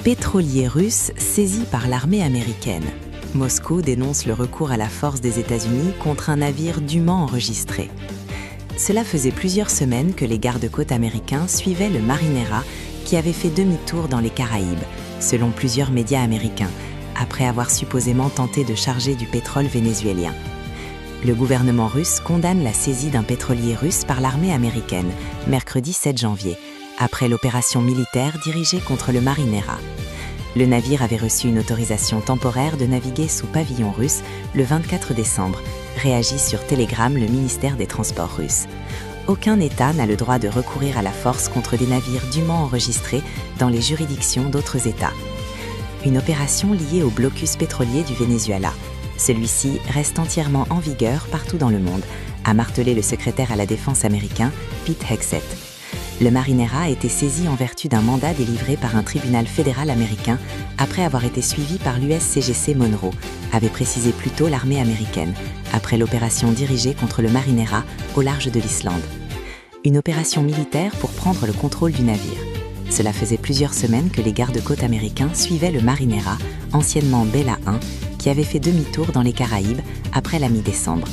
Pétrolier russe saisi par l'armée américaine. Moscou dénonce le recours à la force des États-Unis contre un navire dûment enregistré. Cela faisait plusieurs semaines que les gardes-côtes américains suivaient le Marinera qui avait fait demi-tour dans les Caraïbes, selon plusieurs médias américains, après avoir supposément tenté de charger du pétrole vénézuélien. Le gouvernement russe condamne la saisie d'un pétrolier russe par l'armée américaine, mercredi 7 janvier, après l'opération militaire dirigée contre le Marinera. Le navire avait reçu une autorisation temporaire de naviguer sous pavillon russe le 24 décembre, réagit sur Telegram le ministère des Transports russe. Aucun État n'a le droit de recourir à la force contre des navires dûment enregistrés dans les juridictions d'autres États. Une opération liée au blocus pétrolier du Venezuela. Celui-ci reste entièrement en vigueur partout dans le monde, a martelé le secrétaire à la défense américain, Pete Hegseth. Le Marinera a été saisi en vertu d'un mandat délivré par un tribunal fédéral américain après avoir été suivi par l'USCGC Monroe, avait précisé plus tôt l'armée américaine, après l'opération dirigée contre le Marinera au large de l'Islande. Une opération militaire pour prendre le contrôle du navire. Cela faisait plusieurs semaines que les gardes-côtes américains suivaient le Marinera, anciennement Bella 1, qui avait fait demi-tour dans les Caraïbes après la mi-décembre.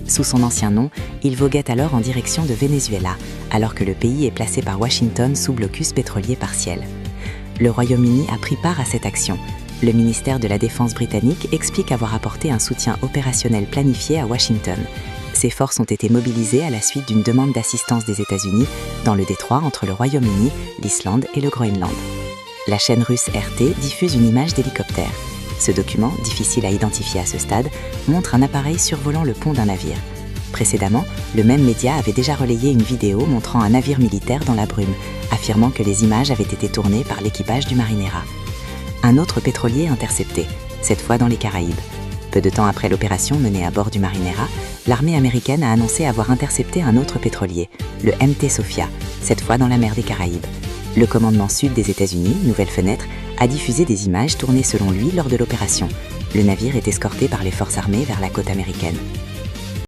Sous son ancien nom, il voguait alors en direction de Venezuela, alors que le pays est placé par Washington sous blocus pétrolier partiel. Le Royaume-Uni a pris part à cette action. Le ministère de la Défense britannique explique avoir apporté un soutien opérationnel planifié à Washington. Ces forces ont été mobilisées à la suite d'une demande d'assistance des États-Unis dans le détroit entre le Royaume-Uni, l'Islande et le Groenland. La chaîne russe RT diffuse une image d'hélicoptère. Ce document, difficile à identifier à ce stade, montre un appareil survolant le pont d'un navire. Précédemment, le même média avait déjà relayé une vidéo montrant un navire militaire dans la brume, affirmant que les images avaient été tournées par l'équipage du Marinera. Un autre pétrolier intercepté, cette fois dans les Caraïbes. Peu de temps après l'opération menée à bord du Marinera, l'armée américaine a annoncé avoir intercepté un autre pétrolier, le MT Sophia, cette fois dans la mer des Caraïbes. Le commandement sud des États-Unis, Nouvelle Fenêtre, a diffusé des images tournées selon lui lors de l'opération. Le navire est escorté par les forces armées vers la côte américaine.